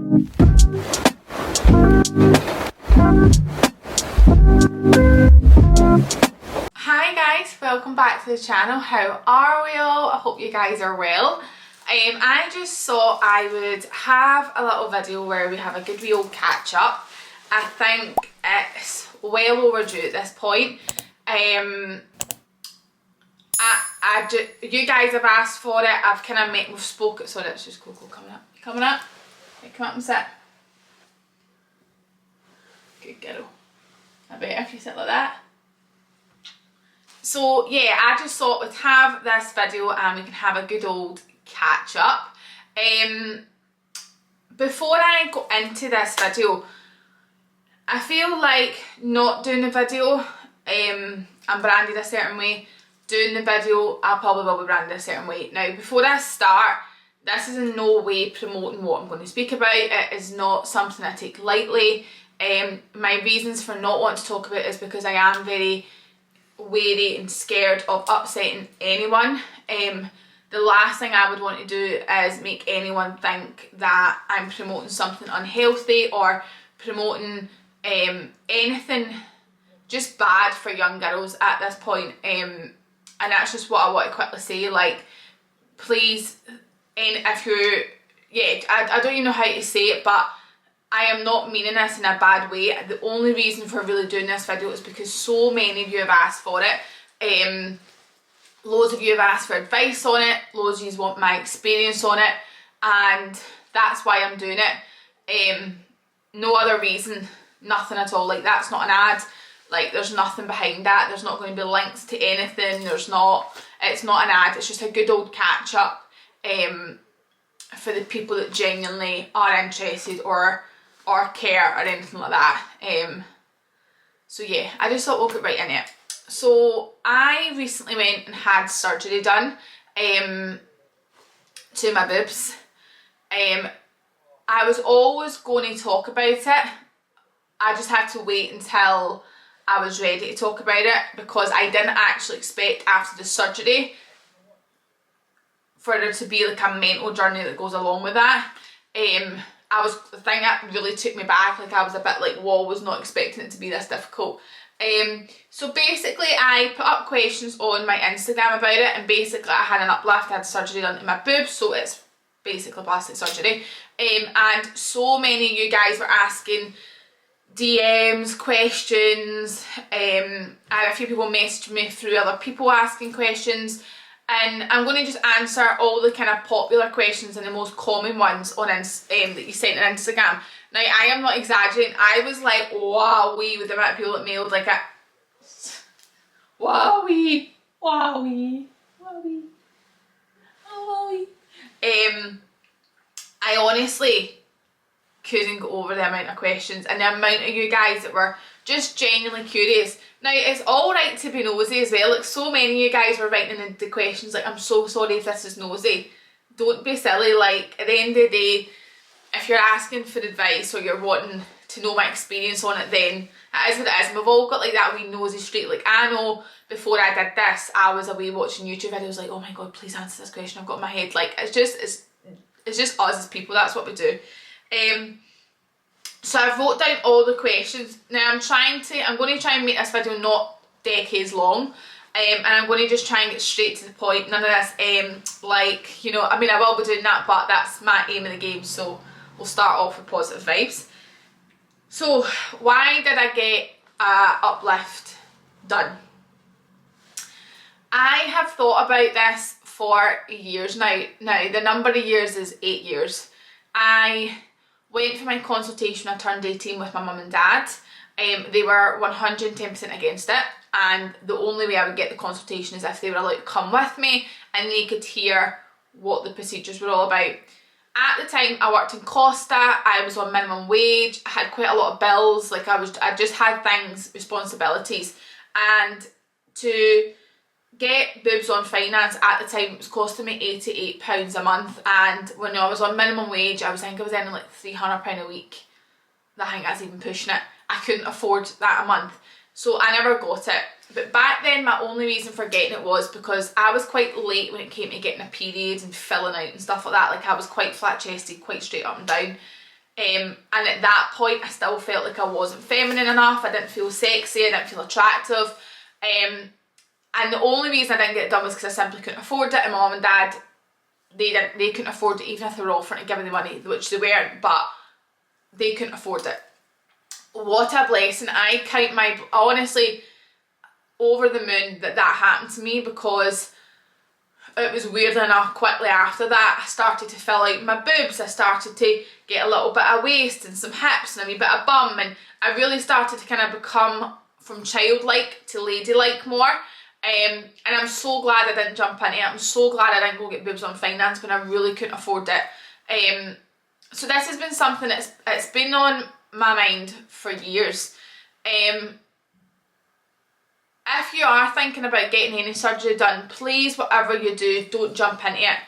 Hi guys, welcome back to the channel. How are we all? I hope you guys are well. I just thought I would have a little video where we have a good wee old catch up. I think it's well overdue at this point. You guys have asked for it. I've kind of we've spoken. Sorry, it's just Coco coming up. You coming up? Okay, come up and sit. Good girl. I better if you sit like that. So yeah, I just thought we'd have this video and we can have a good old catch up. Before I go into this video, I feel like not doing the video, I'm branded a certain way. Doing the video, I probably will be branded a certain way. Now, before I start, this is in no way promoting what I'm going to speak about. It is not something I take lightly. My reasons for not wanting to talk about it is because I am very wary and scared of upsetting anyone. The last thing I would want to do is make anyone think that I'm promoting something unhealthy or promoting anything just bad for young girls at this point. And that's just what I want to quickly say. Like, please, and if you're, yeah, I don't even know how to say it, but I am not meaning this in a bad way. The only reason for really doing this video is because so many of you have asked for it. Loads of you have asked for advice on it. Loads of you want my experience on it. And that's why I'm doing it. No other reason, nothing at all. Like, that's not an ad. Like, there's nothing behind that. There's not going to be links to anything. It's not an ad. It's just a good old catch up for the people that genuinely are interested or care or anything like that. So yeah, I just thought we'll get right in it. So I recently went and had surgery done to my boobs. I was always going to talk about it. I just had to wait until I was ready to talk about it, because I didn't actually expect after the surgery for there to be like a mental journey that goes along with that. The thing that really took me back, like I was a bit like, whoa, was not expecting it to be this difficult. So basically I put up questions on my Instagram about it, and basically I had an uplift. I had surgery done to my boobs, so it's basically plastic surgery. And so many of you guys were asking DMs, questions. I had a few people message me through other people asking questions, and I'm going to just answer all the kind of popular questions and the most common ones on that you sent on Instagram. Now, I am not exaggerating. I was like, wowee, with the amount of people that mailed like a wowee. I honestly couldn't go over the amount of questions and the amount of you guys that were just genuinely curious. Now, it's alright to be nosy as well. Like, so many of you guys were writing in the questions like, I'm so sorry if this is nosy. Don't be silly. Like, at the end of the day, if you're asking for advice or you're wanting to know my experience on it, then it is what it is. And we've all got like that wee nosy streak. Like, I know before I did this, I was away watching YouTube videos like, oh my god, please answer this question I've got in my head. Like, it's just us as people. That's what we do. So I wrote down all the questions. Now I'm going to try and make this video not decades long, and I'm going to just try and get straight to the point. None of this like, you know, I mean, I will be doing that, but that's my aim in the game, so we'll start off with positive vibes. So why did I get uplift done? I have thought about this for years now. Now the number of years is 8 years. I went for my consultation. I turned 18 with my mum and dad. They were 110% against it, and the only way I would get the consultation is if they were allowed to come with me and they could hear what the procedures were all about. At the time, I worked in Costa. I was on minimum wage. I had quite a lot of bills. Like, I just had things, responsibilities, and to get boobs on finance at the time, it was costing me £88 a month, and when I was on minimum wage, I think I was earning like £300 a week. I think that's even pushing it. I couldn't afford that a month, so I never got it. But back then, my only reason for getting it was because I was quite late when it came to getting a period and filling out and stuff like that. Like, I was quite flat chested, quite straight up and down. And at that point I still felt like I wasn't feminine enough, I didn't feel sexy, I didn't feel attractive. And the only reason I didn't get it done was because I simply couldn't afford it, and my mum and dad, they couldn't afford it even if they were offering to give me the money, which they weren't, but they couldn't afford it. What a blessing. I count my, honestly, over the moon that happened to me, because it was weird enough, quickly after that I started to fill out my boobs, I started to get a little bit of waist and some hips and a wee bit of bum, and I really started to kind of become from childlike to ladylike more. And I'm so glad I didn't jump into it. I'm so glad I didn't go get boobs on finance when I really couldn't afford it. So this has been something it's been on my mind for years. If you are thinking about getting any surgery done, please, whatever you do, don't jump into it,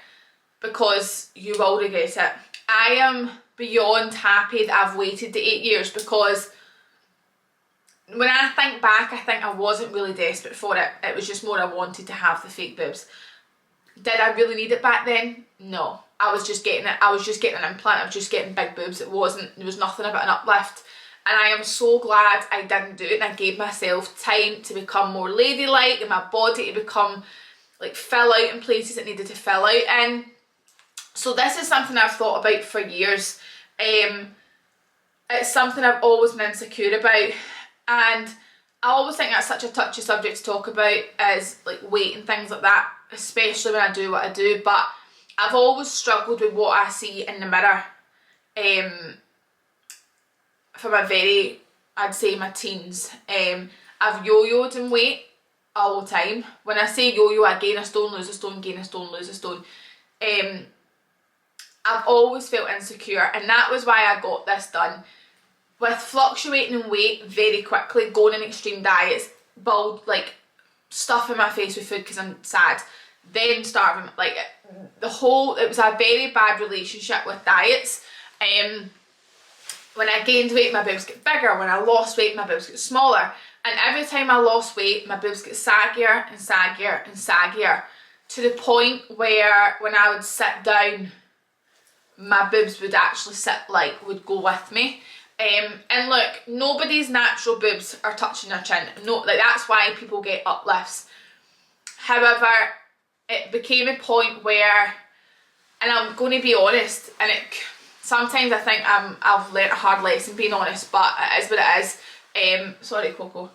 because you will regret it. I am beyond happy that I've waited the 8 years, because when I think back, I think I wasn't really desperate for it. It was just more I wanted to have the fake boobs. Did I really need it back then? No. I was just getting it. I was just getting an implant. I was just getting big boobs. There was nothing about an uplift. And I am so glad I didn't do it, and I gave myself time to become more ladylike and my body to become, like, fill out in places it needed to fill out in. So this is something I've thought about for years. It's something I've always been insecure about, and I always think that's such a touchy subject to talk about, is like weight and things like that, especially when I do what I do. But I've always struggled with what I see in the mirror. From a very, I'd say my teens. I've yo-yoed in weight all the time. When I say yo-yo, I gain a stone, lose a stone, gain a stone, lose a stone. I've always felt insecure, and that was why I got this done. With fluctuating in weight very quickly, going on extreme diets, like stuffing my face with food because I'm sad, then starving, like it was a very bad relationship with diets. When I gained weight, my boobs get bigger. When I lost weight, my boobs get smaller. And every time I lost weight, my boobs get saggier and saggier and saggier, to the point where when I would sit down, my boobs would actually would go with me. And look, nobody's natural boobs are touching their chin. No, like, that's why people get uplifts. However, it became a point where, and I'm going to be honest, and sometimes I think I've learnt a hard lesson being honest, but it is what it is. Sorry, Coco.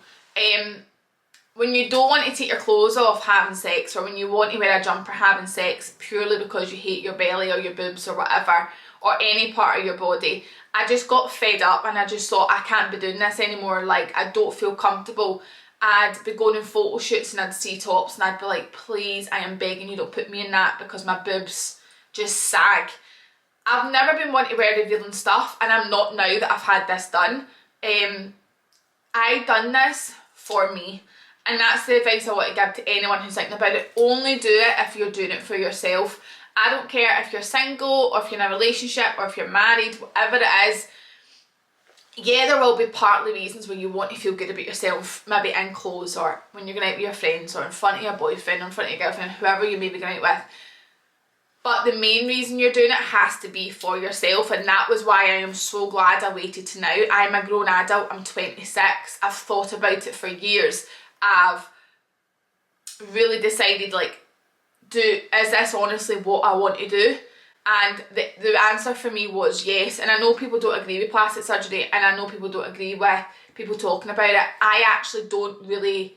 When you don't want to take your clothes off having sex, or when you want to wear a jumper having sex purely because you hate your belly or your boobs or whatever, or any part of your body, I just got fed up, and I just thought, I can't be doing this anymore. Like, I don't feel comfortable. I'd be going on photo shoots and I'd see tops and I'd be like, please, I am begging you, don't put me in that, because my boobs just sag. I've never been one to wear revealing stuff, and I'm not now that I've had this done. I done this for me, and that's the advice I want to give to anyone who's thinking about it. Only do it if you're doing it for yourself. I don't care if you're single, or if you're in a relationship, or if you're married, whatever it is. Yeah, there will be partly reasons where you want to feel good about yourself, maybe in clothes, or when you're going out with your friends, or in front of your boyfriend, or in front of your girlfriend, whoever you may be going out with. But the main reason you're doing it has to be for yourself, and that was why I am so glad I waited to now. I'm a grown adult, I'm 26, I've thought about it for years. I've really decided, like, is this honestly what I want to do? And the answer for me was yes. And I know people don't agree with plastic surgery, and I know people don't agree with people talking about it. I actually don't really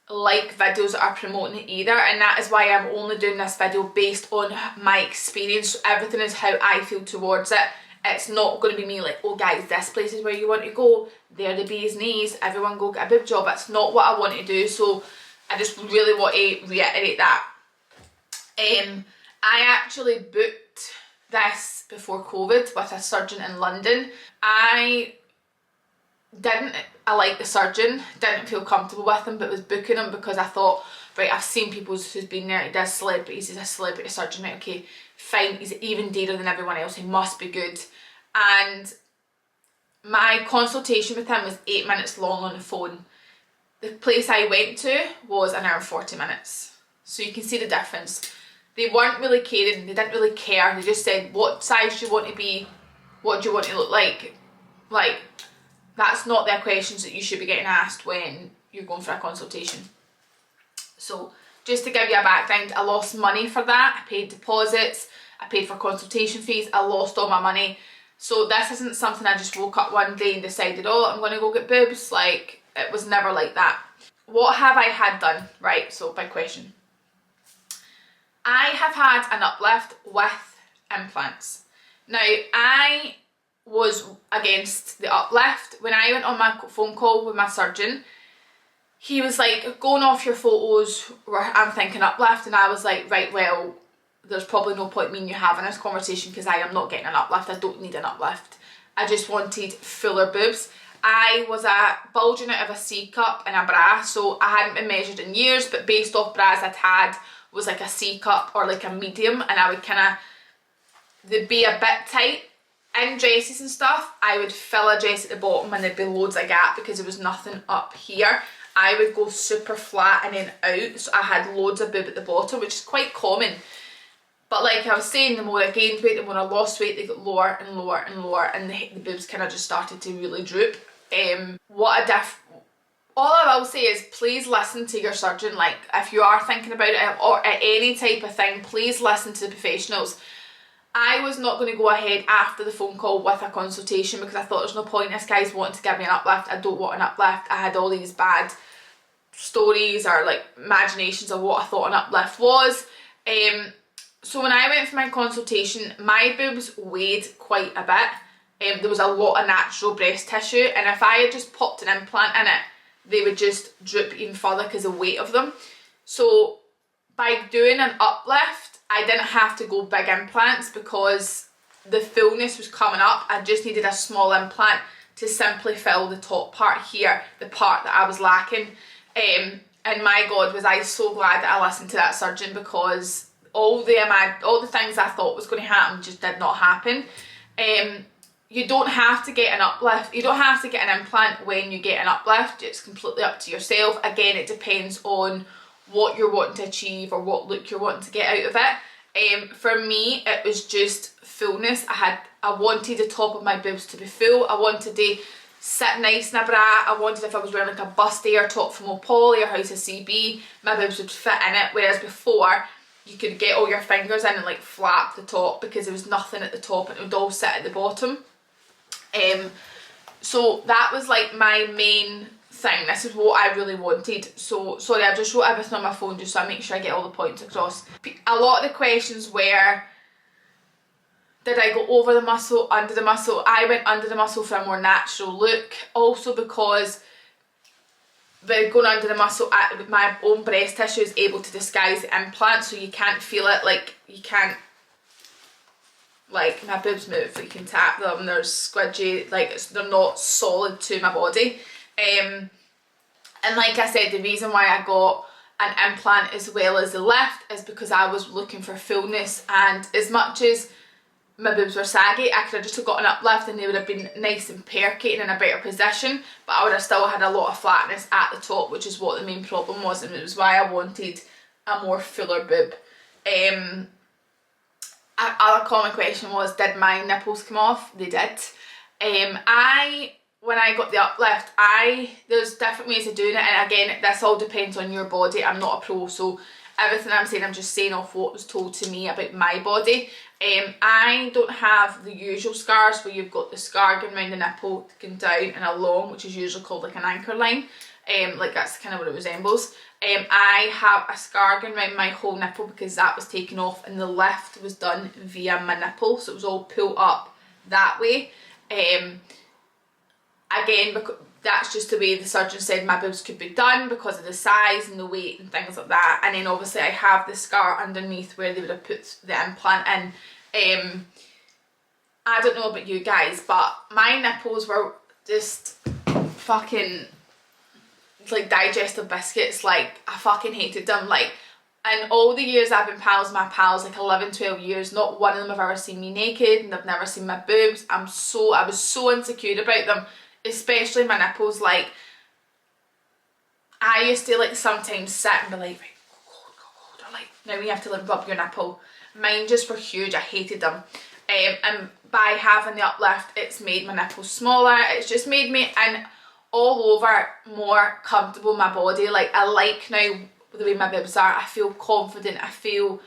like videos that are promoting it either, and that is why I'm only doing this video based on my experience. So everything is how I feel towards it. It's not going to be me like, oh guys, this place is where you want to go, they're the bee's knees, everyone go get a boob job. It's not what I want to do, so I just really want to reiterate that. I actually booked this before COVID with a surgeon in London. I liked the surgeon, didn't feel comfortable with him, but was booking him because I thought, right, I've seen people who's been there, he does celebrities, he's a celebrity surgeon, right, okay, fine, he's even dearer than everyone else, he must be good. And my consultation with him was 8 minutes long on the phone. The place I went to was an hour and 40 minutes. So you can see the difference. They weren't really caring, they didn't really care, they just said, what size do you want to be? what do you want to look like? Like, that's not the questions that you should be getting asked when you're going for a consultation. So just to give you a background, I lost money for that. I paid deposits, I paid for consultation fees, I lost all my money. So this isn't something I just woke up one day and decided, oh, I'm going to go get boobs. Like, it was never like that. What have I had done? Right, so big question. I have had an uplift with implants. Now, I was against the uplift. When I went on my phone call with my surgeon, he was like, going off your photos, I'm thinking uplift, and I was like, right, well, there's probably no point me and you having this conversation because I am not getting an uplift. I don't need an uplift. I just wanted fuller boobs. I was bulging out of a C cup in a bra, so I hadn't been measured in years, but based off bras I'd had was like a C cup or like a medium, and I would they'd be a bit tight. In dresses and stuff, I would fill a dress at the bottom and there'd be loads of gap because there was nothing up here. I would go super flat and then out, so I had loads of boob at the bottom, which is quite common. But like I was saying, the more I gained weight, the more I lost weight, they got lower and lower and lower, and the boobs kind of just started to really droop. All I will say is, please listen to your surgeon. Like, if you are thinking about it or any type of thing, please listen to the professionals. I was not going to go ahead after the phone call with a consultation because I thought there's no point, this guy's wanting to give me an uplift, I don't want an uplift. I had all these bad stories or like imaginations of what I thought an uplift was. So when I went for my consultation, my boobs weighed quite a bit. There was a lot of natural breast tissue, and if I had just popped an implant in it, they would just droop even further because of the weight of them. So by doing an uplift, I didn't have to go big implants because the fullness was coming up. I just needed a small implant to simply fill the top part here, the part that I was lacking. And my God, was I so glad that I listened to that surgeon, because all the things I thought was going to happen just did not happen. You don't have to get an uplift. You don't have to get an implant when you get an uplift. It's completely up to yourself. Again, it depends on what you're wanting to achieve or what look you're wanting to get out of it. For me, it was just fullness. I wanted the top of my boobs to be full. I wanted to sit nice in a bra. I wanted, if I was wearing like a bustier top from O'Poly or House of CB, my boobs would fit in it, whereas before you could get all your fingers in and like flap the top because there was nothing at the top and it would all sit at the bottom. So that was like my main thing. This is what I really wanted. So sorry, I just wrote everything on my phone just so I make sure I get all the points across. A lot of the questions were, did I go over the muscle, under the muscle? I went under the muscle for a more natural look. Also because by going under the muscle, my own breast tissue is able to disguise the implant, so you can't feel it. Like, you can't, like, my boobs move, you can tap them, they're squidgy, like they're not solid to my body. And like I said, the reason why I got an implant as well as the lift is because I was looking for fullness, and as much as my boobs were saggy, I could have just got an uplift and they would have been nice and perky and in a better position, but I would have still had a lot of flatness at the top, which is what the main problem was, and it was why I wanted a more fuller boob. Other common question was, did my nipples come off? They did. When I got the uplift, there's different ways of doing it, and again, this all depends on your body. I'm not a pro, so everything I'm saying, I'm just saying off what was told to me about my body. I don't have the usual scars where you've got the scar going around the nipple, going down and along, which is usually called like an anchor line. Like that's kind of what it resembles. I have a scar going around my whole nipple because that was taken off and the lift was done via my nipple, so it was all pulled up that way. Again, because that's just the way the surgeon said my boobs could be done because of the size and the weight and things like that. And then obviously I have the scar underneath where they would have put the implant in. I don't know about you guys, but my nipples were just fucking like digestive biscuits. Like, I fucking hated them. Like, in all the years I've been pals with my pals, like 11, 12 years, not one of them have ever seen me naked, and they've never seen my boobs. I was so insecure about them, especially my nipples. Like, I used to like sometimes sit and be like, right, go, or like, now we have to like rub your nipple. Mine just were huge. I hated them. And by having the uplift, it's made my nipples smaller, it's just made me all over more comfortable in my body. Like, I like now the way my boobs are, I feel confident, I feel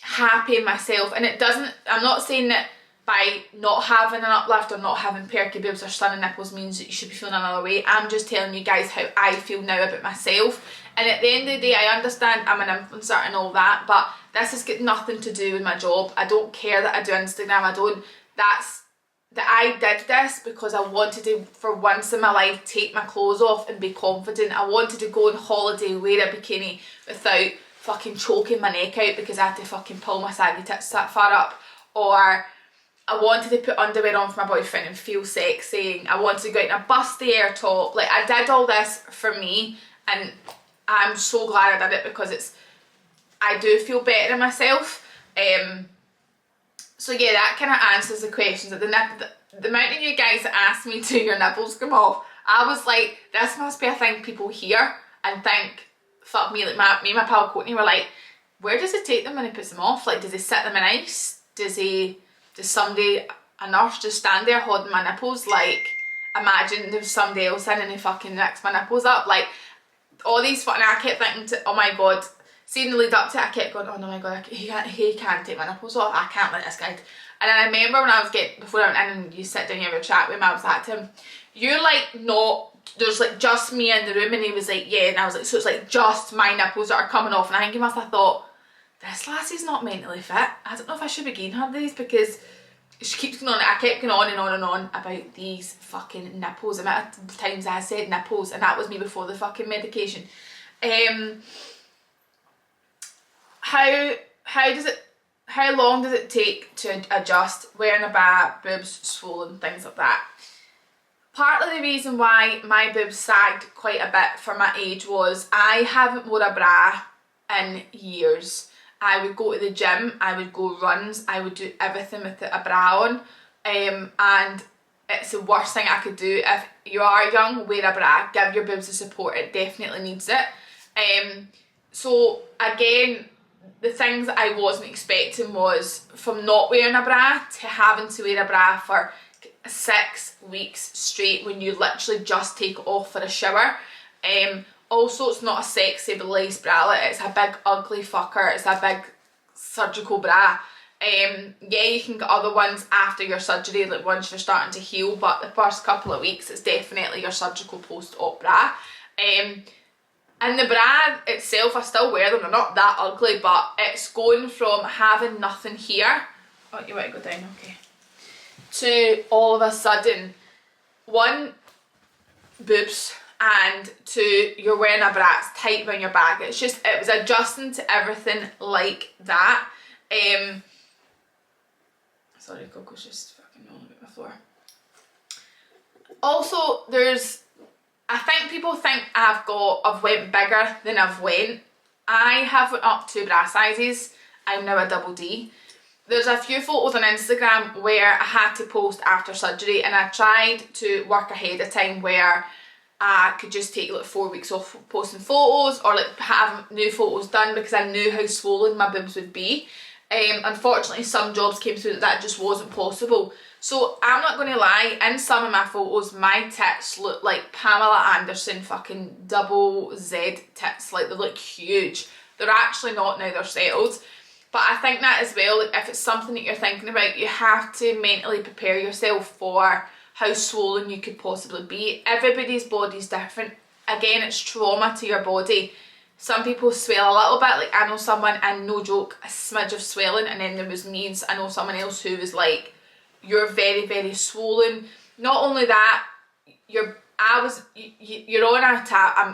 happy in myself. And it doesn't, I'm not saying that by not having an uplift or not having perky boobs or stunning nipples means that you should be feeling another way. I'm just telling you guys how I feel now about myself. And at the end of the day, I understand I'm an influencer and all that, but this has got nothing to do with my job. I don't care that I do Instagram, I did this because I wanted to, for once in my life, take my clothes off and be confident. I wanted to go on holiday, wear a bikini without fucking choking my neck out because I had to fucking pull my saggy tits that far up. Or I wanted to put underwear on for my boyfriend and feel sexy. I wanted to go out in a bustier top. Like, I did all this for me, and I'm so glad I did it because I do feel better in myself. So yeah, that kind of answers the questions. The amount of you guys that asked me, do your nipples come off? I was like, this must be a thing people hear and think, fuck me. Like, me and my pal Courtney were like, where does he take them when he puts them off? Like, does he sit them in ice? Does somebody, a nurse, just stand there holding my nipples? Like, imagine there's somebody else in and he fucking nicks my nipples up. Like, all these fucking, I kept thinking, oh my god, seeing the lead up to it, I kept going, oh no my god, he can't take my nipples off, I can't let this guy. And then I remember when I was before I went in and you sit down, you have a chat with him, I was like to him, you're like not, there's like just me in the room, and he was like, yeah, and I was like, so it's like just my nipples that are coming off. And I think he must have thought, this lassie's not mentally fit, I don't know if I should be giving her these, because she keeps going on. I kept going on and on and on about these fucking nipples. The amount of times I said nipples, and that was me before the fucking medication. How long does it take to adjust wearing a bra, boobs swollen, things like that? Partly the reason why my boobs sagged quite a bit for my age was I haven't worn a bra in years. I would go to the gym, I would go runs, I would do everything with a bra on, and it's the worst thing I could do. If you are young, wear a bra, give your boobs the support, it definitely needs it. So again, the things that I wasn't expecting was from not wearing a bra to having to wear a bra for 6 weeks straight when you literally just take off for a shower. Also, it's not a sexy lace bralette, it's a big ugly fucker, it's a big surgical bra. Yeah, you can get other ones after your surgery, like once you're starting to heal, but the first couple of weeks it's definitely your surgical post-op bra. And the bra itself, I still wear them, they're not that ugly, but it's going from having nothing here, oh you want to go down, okay, to all of a sudden, one, boobs, and two, you're wearing a bra, it's tight around your back. It was adjusting to everything like that. Sorry, Coco's just fucking rolling about my floor. Also, I think people think I've went bigger than I've went. I have went up 2 bra sizes. I'm now a double D. There's a few photos on Instagram where I had to post after surgery, and I tried to work ahead of time where I could just take like 4 weeks off posting photos, or like have new photos done, because I knew how swollen my boobs would be. Unfortunately, some jobs came through that just wasn't possible. So I'm not going to lie, in some of my photos, my tits look like Pamela Anderson fucking double Z tits, like they look huge. They're actually not now, they're settled. But I think that as well, like if it's something that you're thinking about, you have to mentally prepare yourself for how swollen you could possibly be. Everybody's body's different. Again, it's trauma to your body. Some people swell a little bit, like I know someone, and no joke, a smidge of swelling, and then there was me and I know someone else who was like, you're very, very swollen. Not only that, you're on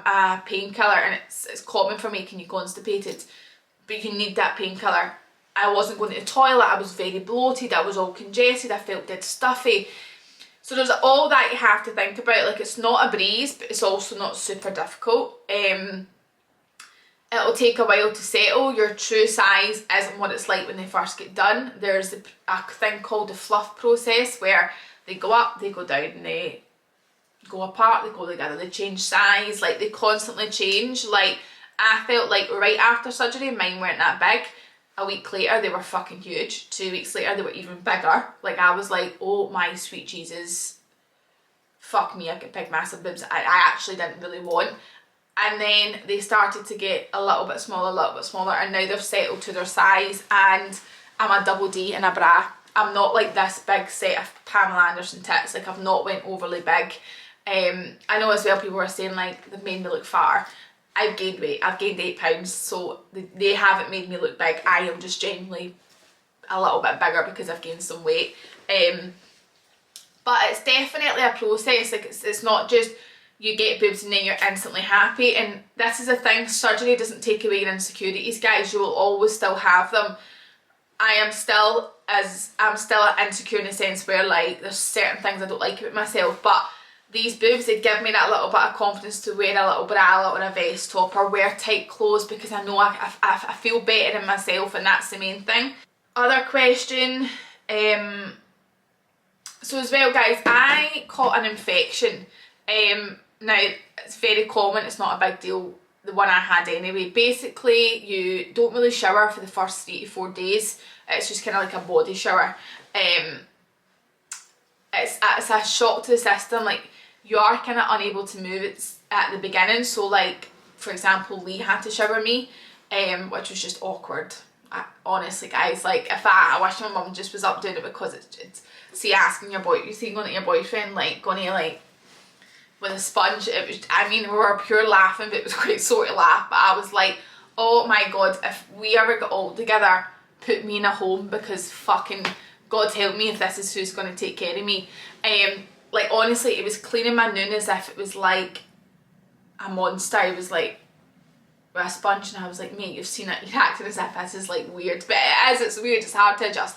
a painkiller, and it's common for making you constipated, but you need that painkiller. I wasn't going to the toilet, I was very bloated, I was all congested, I felt dead stuffy. So there's all that you have to think about. Like, it's not a breeze, but it's also not super difficult. It'll take a while to settle. Your true size isn't what it's like when they first get done. There's a thing called the fluff process, where they go up, they go down, and they go apart, they go together, they change size, like they constantly change. Like, I felt like right after surgery, mine weren't that big. A week later they were fucking huge. 2 weeks later they were even bigger. Like I was like, oh my sweet Jesus, fuck me, I get big massive boobs I actually didn't really want. And then they started to get a little bit smaller, and now they've settled to their size, and I'm a double D in a bra. I'm not like this big set of Pamela Anderson tits, like I've not went overly big. I know as well people were saying like they've made me look fatter. I've gained weight, I've gained 8 pounds, so they haven't made me look big. I am just genuinely a little bit bigger because I've gained some weight. But it's definitely a process. Like it's not just you get boobs and then you're instantly happy. And this is the thing, surgery doesn't take away your insecurities, guys. You will always still have them. I'm still insecure in the sense where like there's certain things I don't like about myself, but these boobs, they give me that little bit of confidence to wear a little bralette or a vest top or wear tight clothes, because I know I feel better in myself, and that's the main thing. Other question, so as well guys, I caught an infection. Now it's very common, it's not a big deal, the one I had anyway. Basically you don't really shower for the first 3 to 4 days. It's just kind of like a body shower. It's a shock to the system. Like you are kind of unable to move it at the beginning. So like for example, Lee had to shower me, which was just awkward. Honestly guys, like if I wish my mum just was up doing it, because it's see, asking your boy, you see going to your boyfriend, like going to like with a sponge, it was, I mean, we were pure laughing, but it was quite sort of laugh. But I was like, oh my god, if we ever get old together, put me in a home, because fucking God help me if this is who's going to take care of me. Like honestly, it was cleaning my noon as if it was like a monster. It was like with a sponge, and I was like, mate, you've seen it, you're acting as if this is like weird, but it is, it's weird, it's hard to adjust.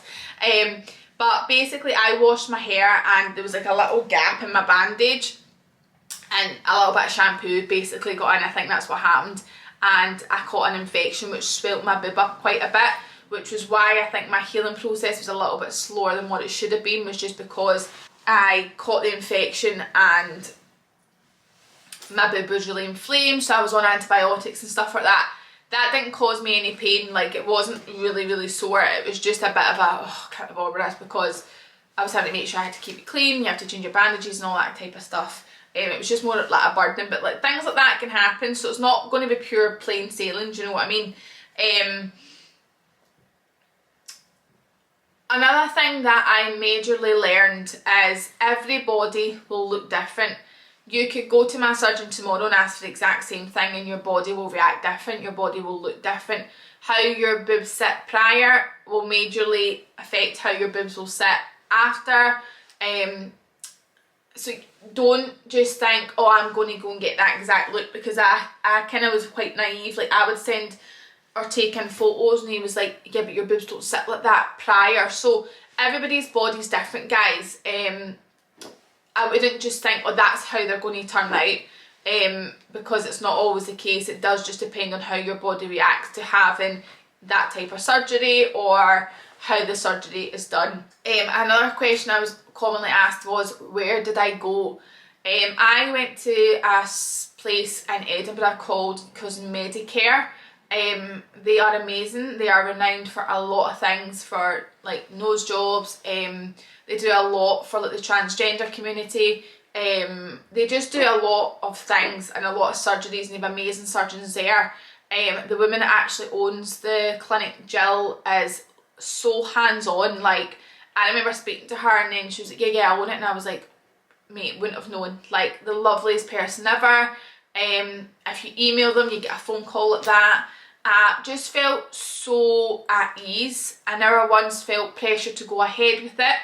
But basically I washed my hair, and there was like a little gap in my bandage, and a little bit of shampoo basically got in. I think that's what happened, and I caught an infection which swelled my boob up quite a bit, which was why I think my healing process was a little bit slower than what it should have been, was just because I caught the infection and my boob was really inflamed, so I was on antibiotics and stuff like that. That didn't cause me any pain, like it wasn't really sore, it was just a bit of a, oh, I can't bother this, because I was having to make sure I had to keep it clean, you have to change your bandages and all that type of stuff. It was just more like a burden, but like things like that can happen, so it's not going to be pure plain sailing, do you know what I mean? Another thing that I majorly learned is everybody will look different. You could go to my surgeon tomorrow and ask for the exact same thing, and your body will react different, your body will look different. How your boobs sit prior will majorly affect how your boobs will sit after. So don't just think, oh, I'm going to go and get that exact look, because I kind of was quite naive. Like I would send or take in photos, and he was like, yeah, but your boobs don't sit like that prior. So everybody's body's different, guys. I wouldn't just think, oh, that's how they're going to turn out, because it's not always the case. It does just depend on how your body reacts to having that type of surgery, or how the surgery is done. Another question I was commonly asked was, where did I go? I went to a place in Edinburgh called Medicare. They are amazing. They are renowned for a lot of things, for like nose jobs. They do a lot for like the transgender community. They just do a lot of things and a lot of surgeries, and they have amazing surgeons there. The woman that actually owns the clinic, Jill, is so hands-on. Like I remember speaking to her, and then she was like, yeah, I own it, and I was like, mate, wouldn't have known. Like the loveliest person ever. If you email them, you get a phone call like that. Just felt so at ease. I never once felt pressure to go ahead with it.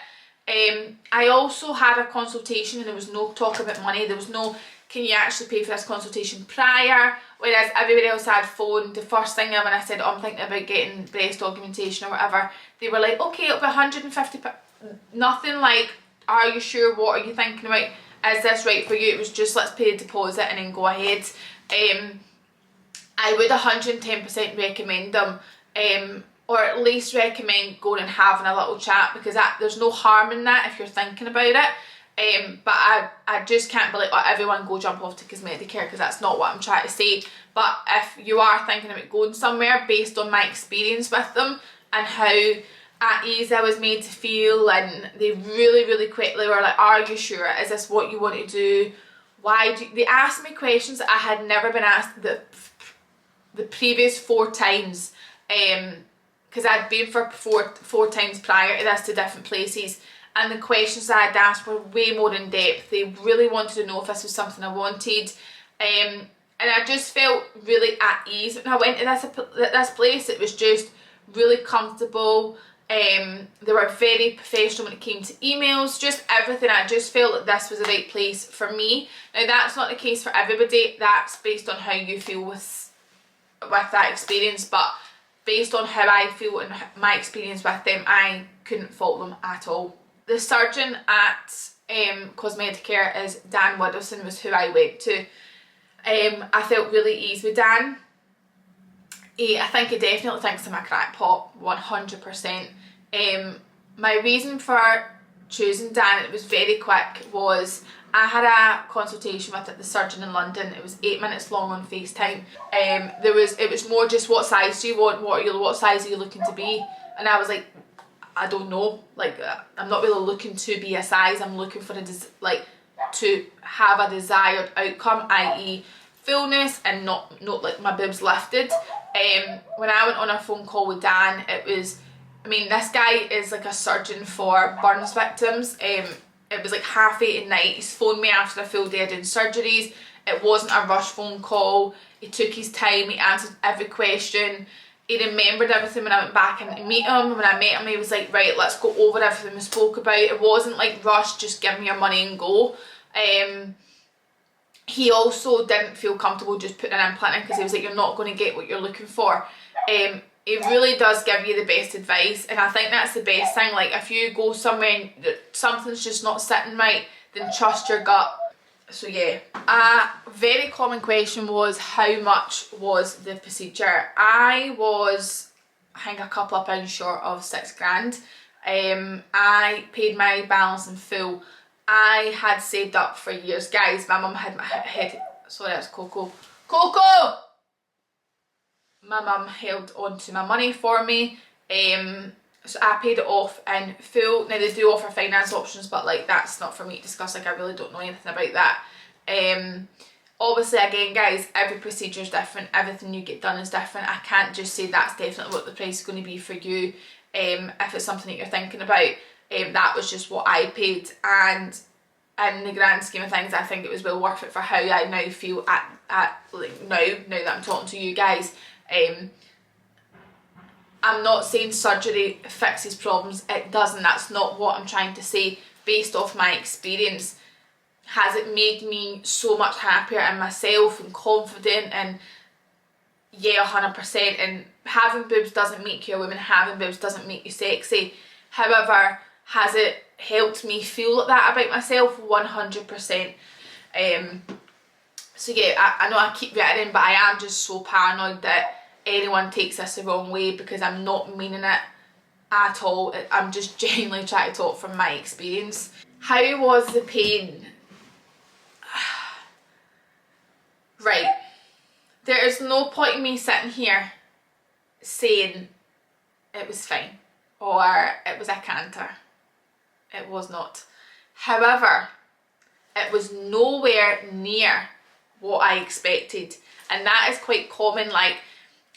I also had a consultation, and there was no talk about money. There was no, can you actually pay for this consultation prior? Whereas everybody else had phoned. The first thing when I said, oh, I'm thinking about getting breast augmentation or whatever, they were like, okay, it'll be 150, nothing like, are you sure, what are you thinking about, is this right for you? It was just, let's pay a deposit and then go ahead. I would 110% recommend them, or at least recommend going and having a little chat, because there's no harm in that if you're thinking about it. But I just can't be like, oh, everyone go jump off to Cosmeticare, because that's not what I'm trying to say. But if you are thinking about going somewhere, based on my experience with them and how at ease I was made to feel, and they really quickly were like, are you sure, is this what you want to do, they asked me questions that I had never been asked the previous 4 times, because I'd been for four times prior to this to different places, and the questions that I'd asked were way more in depth. They really wanted to know if this was something I wanted, and I just felt really at ease when I went to this place. It was just really comfortable. They were very professional when it came to emails, just everything. I just felt that this was the right place for me. Now that's not the case for everybody, that's based on how you feel with that experience, but based on how I feel and my experience with them, I couldn't fault them at all. The surgeon at Cosmeticare is Dan Widdowson, was who I went to. I felt really easy with Dan. I think he definitely thinks I'm a crackpot, 100%. My reason for choosing Dan, it was very quick, was I had a consultation with the surgeon in London. It was 8 minutes long on FaceTime. It was more just, what size do you want? What size are you looking to be? And I was like, I don't know. Like, I'm not really looking to be a size. I'm looking for to have a desired outcome, i.e. fullness, and not like my boobs lifted. When I went on a phone call with Dan, it was, I mean, this guy is like a surgeon for burns victims. It was like 8:30 at night. He's phoned me after a full day of doing surgeries. It wasn't a rush phone call. He took his time. He answered every question. He remembered everything when I went back and meet him. When I met him, he was like, right, let's go over everything we spoke about. It wasn't like, rush, just give me your money and go. He also didn't feel comfortable just putting an implant in, because he was like, you're not going to get what you're looking for. It really does give you the best advice, and I think that's the best thing. Like, if you go somewhere and something's just not sitting right, then trust your gut. So yeah. A very common question was, how much was the procedure? I think a couple of pounds short of £6,000. I paid my balance in full. I had saved up for years, guys. My mum had my head, sorry, that's Coco. My mum held on to my money for me, so I paid it off in full. Now they do offer finance options, but like, that's not for me to discuss. Like, I really don't know anything about that. Obviously, again, guys, every procedure is different. Everything you get done is different. I can't just say that's definitely what the price is going to be for you. If it's something that you're thinking about, that was just what I paid, and in the grand scheme of things, I think it was well worth it for how I now feel at like now that I'm talking to you guys. I'm not saying surgery fixes problems, it doesn't. That's not what I'm trying to say. Based off my experience, has it made me so much happier in myself and confident? And yeah, 100%. And having boobs doesn't make you a woman, having boobs doesn't make you sexy. However, has it helped me feel like that about myself? 100%. So yeah, I know I keep reiterating, but I am just so paranoid that anyone takes this the wrong way, because I'm not meaning it at all. I'm just genuinely trying to talk from my experience. How was the pain? Right, there is no point in me sitting here saying it was fine or it was a canter. It was not. However, it was nowhere near what I expected, and that is quite common. Like,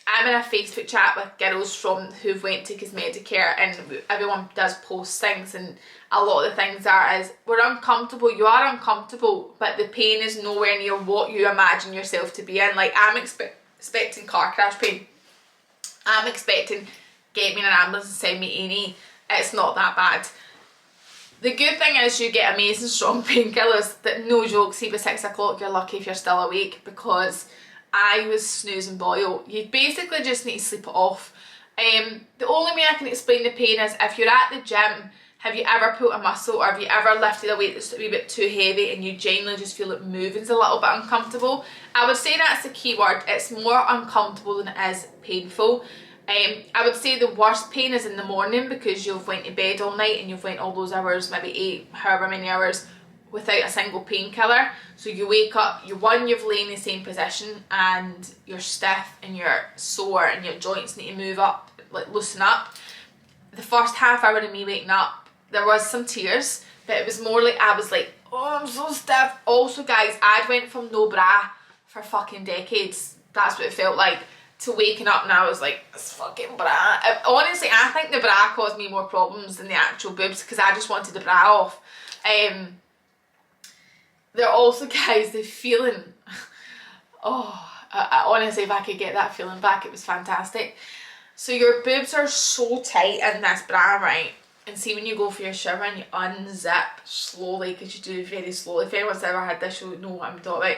I'm in a Facebook chat with girls who've went to Cosmeticare, and everyone does post things, and a lot of the things is, we're uncomfortable, you are uncomfortable, but the pain is nowhere near what you imagine yourself to be in. Like, I'm expecting car crash pain. I'm expecting get me in an ambulance and send me A&E. It's not that bad. The good thing is you get amazing strong painkillers that, no joke, see by 6 o'clock you're lucky if you're still awake, because I was snoozing boil. You basically just need to sleep it off. The only way I can explain the pain is, if you're at the gym, have you ever pulled a muscle, or have you ever lifted a weight that's a wee bit too heavy and you genuinely just feel it moving's a little bit uncomfortable? I would say that's the key word. It's more uncomfortable than it is painful. I would say the worst pain is in the morning, because you've went to bed all night and you've went all those hours, maybe 8, however many hours, without a single painkiller. So you wake up, you've lain in the same position and you're stiff and you're sore and your joints need to move up, like loosen up. The first half hour of me waking up, there was some tears, but it was more like I was like, oh, I'm so stiff. Also guys, I'd went from no bra for fucking decades, that's what it felt like, to waking up and I was like, this fucking bra. Honestly, I think the bra caused me more problems than the actual boobs because I just wanted the bra off. They're also, guys, the feeling, oh, honestly, if I could get that feeling back, it was fantastic. So your boobs are so tight in this bra, right? And see, when you go for your shower and you unzip slowly, because you do it very slowly. If anyone's ever had this, you'll know what I'm talking about.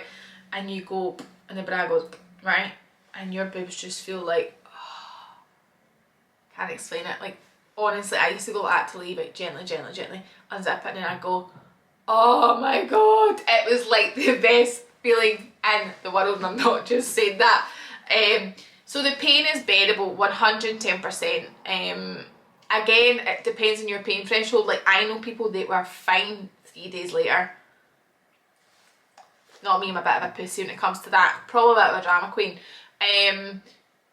And you go, and the bra goes, right? And your boobs just feel like, oh, can't explain it. Like, honestly, I used to go like that to leave it gently, gently, gently, unzip it, and then I'd go, oh my god. It was like the best feeling in the world, and I'm not just saying that. So the pain is bearable, 110%. Again, it depends on your pain threshold. Like, I know people that were fine 3 days later. Not me, I'm a bit of a pussy when it comes to that. Probably a bit of a drama queen.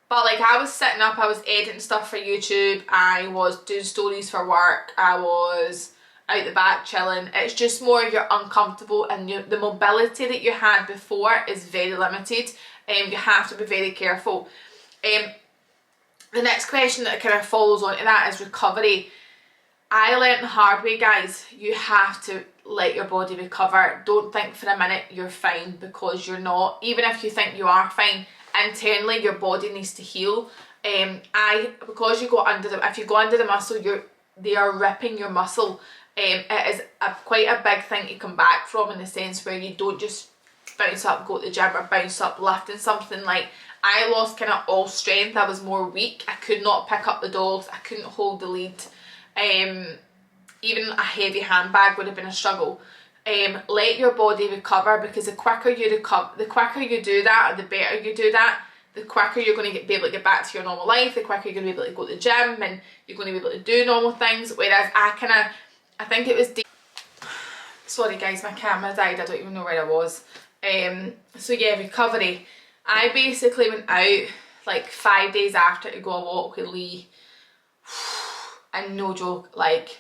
But like, I was sitting up, I was editing stuff for YouTube, I was doing stories for work, I was out the back chilling. It's just more you're uncomfortable, and the mobility that you had before is very limited. You have to be very careful. The next question that kind of follows on to that is recovery. I learnt the hard way, guys. You have to let your body recover. Don't think for a minute you're fine, because you're not. Even if you think you are fine, internally your body needs to heal. Because you go under if you go under the muscle, they are ripping your muscle. It is quite a big thing to come back from, in the sense where you don't just bounce up, go to the gym, or bounce up lifting something. Like, I lost kind of all strength. I was more weak. I could not pick up the dogs. I couldn't hold the lead. Even a heavy handbag would have been a struggle. Let your body recover, because the quicker you do that, or the better you do that, the quicker you're going to be able to get back to your normal life, the quicker you're going to be able to go to the gym, and you're going to be able to do normal things. Whereas I think it was sorry guys, my camera died, I don't even know where I was. So yeah, recovery. I basically went out like 5 days after to go a walk with Lee, and no joke, like,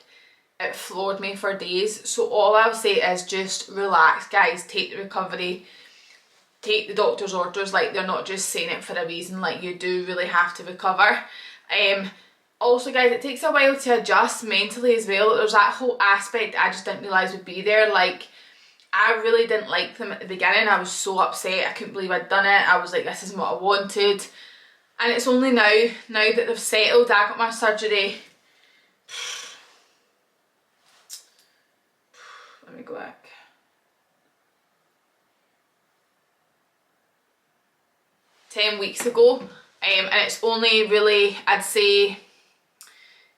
it floored me for days. So all I'll say is just relax, guys. Take the recovery, take the doctor's orders. Like, they're not just saying it for a reason. Like, you do really have to recover. Also guys, it takes a while to adjust mentally as well. There's that whole aspect I just didn't realise would be there. Like, I really didn't like them at the beginning. I was so upset. I couldn't believe I'd done it. I was like, this isn't what I wanted. And it's only now that they've settled, I got my surgery. Let me go back. $10 weeks ago, and it's only really, I'd say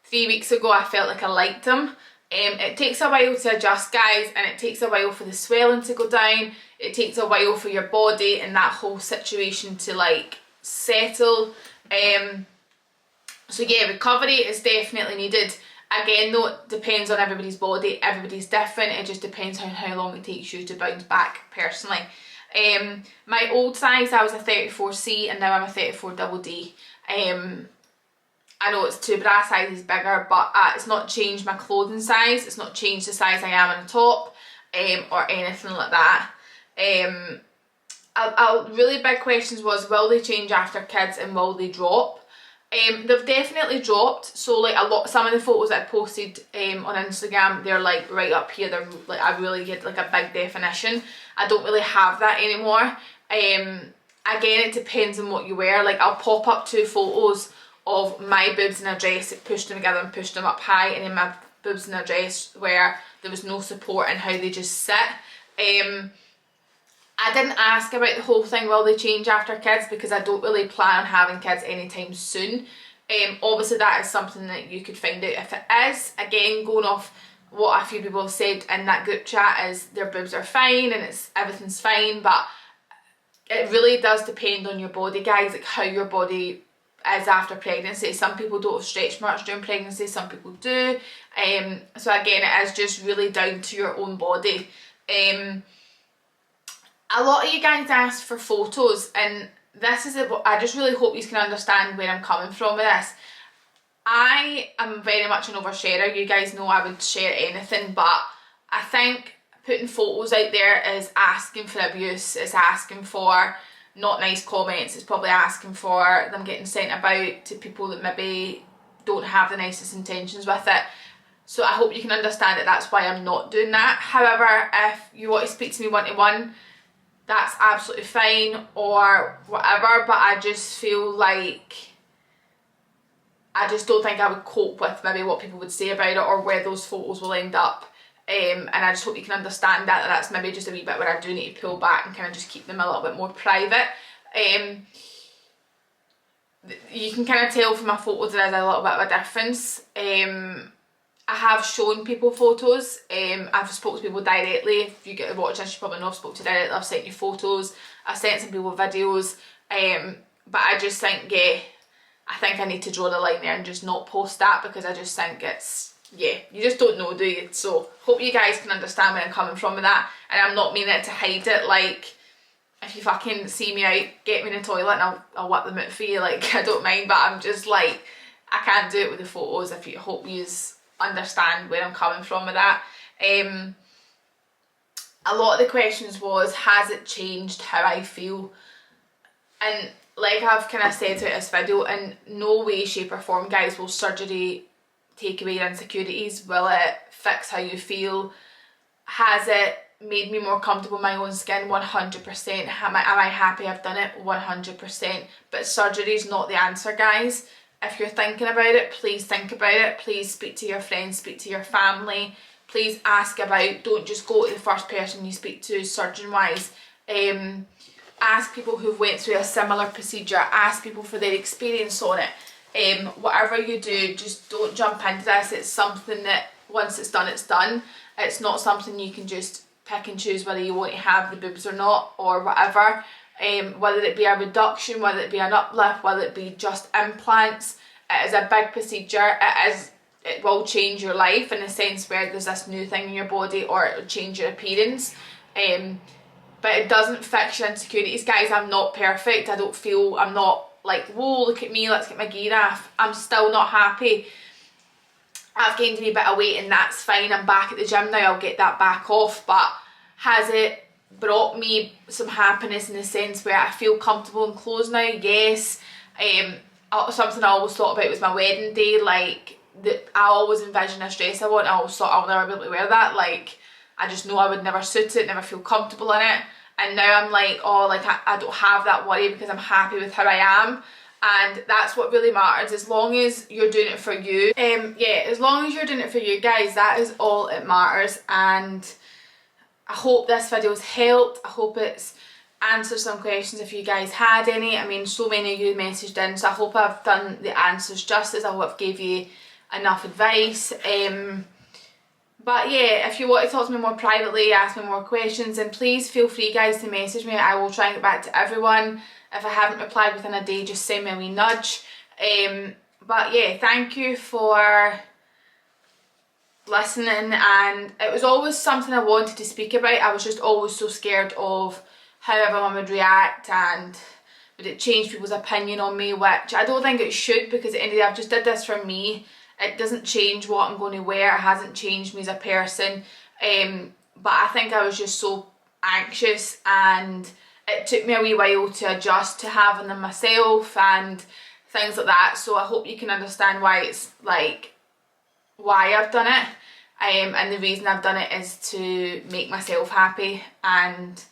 3 weeks ago I felt like I liked them. It takes a while to adjust, guys, and it takes a while for the swelling to go down. It takes a while for your body and that whole situation to like settle. So yeah, recovery is definitely needed. Again though, it depends on everybody's body, everybody's different. It just depends on how long it takes you to bounce back personally. My old size, I was a 34C, and now I'm a 34DD. I know it's 2 bra sizes bigger, but it's not changed my clothing size. It's not changed the size I am in a top, or anything like that. Really big questions was, will they change after kids and will they drop? They've definitely dropped. So like some of the photos that I posted on Instagram, they're like right up here. They're like, I really get like a big definition. I don't really have that anymore. Again, it depends on what you wear. Like, I'll pop up 2 photos of my boobs in a dress that pushed them together and pushed them up high, and then my boobs in a dress where there was no support and how they just sit. I didn't ask about the whole thing, will they change after kids, because I don't really plan on having kids anytime soon. Obviously that is something that you could find out if it is. Again, going off what a few people have said in that group chat is their boobs are fine and everything's fine, but it really does depend on your body, guys, like how your body is after pregnancy. Some people don't have stretch marks during pregnancy, some people do. So again, it is just really down to your own body. A lot of you guys asked for photos, and this is I just really hope you can understand where I'm coming from with this. I am very much an oversharer. You guys know I would share anything, but I think putting photos out there is asking for abuse, it's asking for not nice comments, it's probably asking for them getting sent about to people that maybe don't have the nicest intentions with it. So I hope you can understand that that's why I'm not doing that. However, if you want to speak to me one-to-one, that's absolutely fine, or whatever, but I just feel like I just don't think I would cope with maybe what people would say about it or where those photos will end up. And I just hope you can understand that that's maybe just a wee bit where I do need to pull back and kind of just keep them a little bit more private. You can kind of tell from my photos there is a little bit of a difference. I have shown people photos, I've spoken to people directly. If you get to watch this, you probably know I've spoken to directly. I've sent you photos, I've sent some people videos, but I just think, yeah, I think I need to draw the line there and just not post that, because I just think it's, yeah, you just don't know, do you? So hope you guys can understand where I'm coming from with that, and I'm not meaning it to hide it. Like, if you fucking see me out, get me in the toilet and I'll whip them out for you, like, I don't mind, but I'm just like, I can't do it with the photos. If you hope you understand where I'm coming from with that. A lot of the questions was, has it changed how I feel? And like I've kind of said throughout this video, in no way, shape or form, guys, will surgery take away your insecurities. Will it fix how you feel? Has it made me more comfortable in my own skin? 100%. Am I happy I've done it? 100%. But surgery is not the answer, guys. If you're thinking about it, please think about it. Please speak to your friends, speak to your family. Please ask about, don't just go to the first person you speak to surgeon wise. Ask people who've went through a similar procedure, ask people for their experience on it. Whatever you do, just don't jump into this. It's something that once it's done, it's done. It's not something you can just pick and choose whether you want to have the boobs or not, or whatever. Whether it be a reduction, whether it be an uplift, whether it be just implants, it is a big procedure. It will change your life in a sense where there's this new thing in your body, or it will change your appearance. But it doesn't fix your insecurities, guys. I'm not perfect. I'm not like, whoa, look at me, let's get my gear off. I'm still not happy. I've gained a wee bit of weight and that's fine. I'm back at the gym now, I'll get that back off. But has it brought me some happiness in the sense where I feel comfortable in clothes now? Yes. Something I always thought about was my wedding day. Like, I always envision a dress I want. I always thought I'll never be able to wear that. Like, I just know I would never suit it, never feel comfortable in it. And now I'm like, oh, like I don't have that worry because I'm happy with how I am. And that's what really matters. As long as you're doing it for you, yeah, as long as you're doing it for you, guys, that is all it matters. And I hope this video's helped. I hope it's answered some questions if you guys had any. I mean, so many of you messaged in, so I hope I've done the answers justice. I hope I've gave you enough advice. But yeah, if you want to talk to me more privately, ask me more questions, then please feel free, guys, to message me. I will try and get back to everyone. If I haven't replied within a day, just send me a wee nudge. But yeah, thank you for listening, and it was always something I wanted to speak about. I was just always so scared of how everyone would react, and would it change people's opinion on me, which I don't think it should, because at the end of the day, I've just did this for me. It doesn't change what I'm going to wear. It hasn't changed me as a person. But I think I was just so anxious, and it took me a wee while to adjust to having them myself and things like that. So I hope you can understand why it's like, why I've done it. And the reason I've done it is to make myself happy and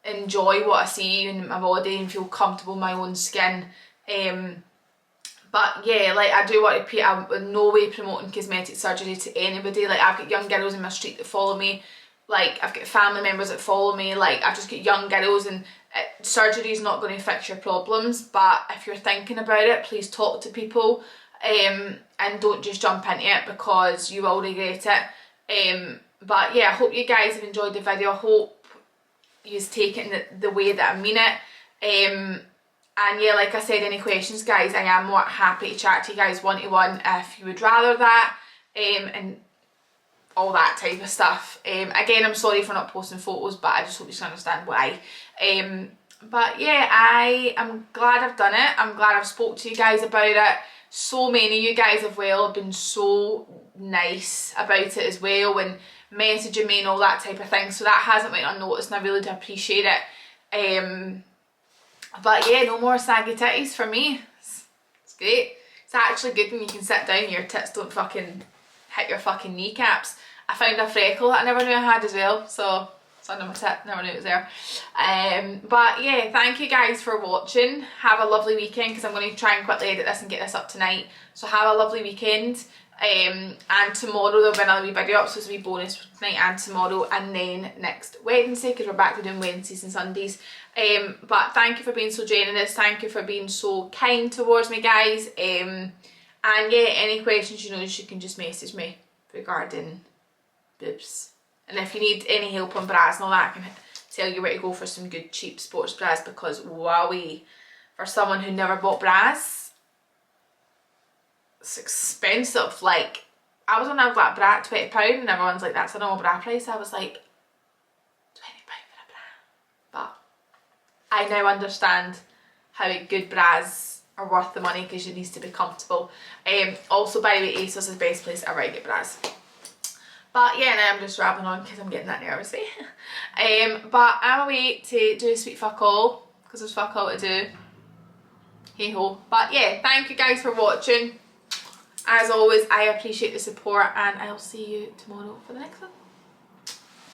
enjoy what I see in my body and feel comfortable in my own skin. But yeah, like, I do want to repeat, I'm in no way promoting cosmetic surgery to anybody. Like, I've got young girls in my street that follow me. Like, I've got family members that follow me. Like, I've just got young girls, and surgery is not going to fix your problems. But if you're thinking about it, please talk to people, and don't just jump into it, because you will regret it. But yeah, I hope you guys have enjoyed the video. I hope you've taken the way that I mean it. And yeah, like I said, any questions, guys, I am more happy to chat to you guys one-to-one if you would rather that. And all that type of stuff. Again, I'm sorry for not posting photos, but I just hope you can understand why. But yeah, I am glad I've done it. I'm glad I've spoke to you guys about it. So many of you guys have been so nice about it as well, and messaging me and all that type of thing, so that hasn't went unnoticed and I really do appreciate it. But yeah, no more saggy titties for me. It's great. It's actually good when you can sit down and your tits don't fucking hit your fucking kneecaps. I found a freckle that I never knew I had as well, so it's under my tit, never knew it was there. But yeah, thank you guys for watching. Have a lovely weekend, because I'm going to try and quickly edit this and get this up tonight. So have a lovely weekend. And tomorrow there'll be another wee video up, so it's a wee bonus for tonight and tomorrow, and then next Wednesday, because we're back to doing Wednesdays and Sundays. But thank you for being so generous, thank you for being so kind towards me, guys. And yeah, any questions, you know, you can just message me regarding boobs. And if you need any help on bras and all that, I can tell you where to go for some good cheap sports bras, because wowee, for someone who never bought bras, it's expensive. Like, I was on a black bra at £20 and everyone's like, that's a normal bra price. I was like, £20 for a bra. But I now understand how good bras are worth the money, because you need to be comfortable. Also, by the way, ASOS is the best place ever to get bras. But yeah, now I'm just rambling on because I'm getting that nervous. But I'm away to do a sweet fuck all, because there's fuck all to do. Hey ho. But yeah, thank you guys for watching. As always, I appreciate the support, and I'll see you tomorrow for the next one.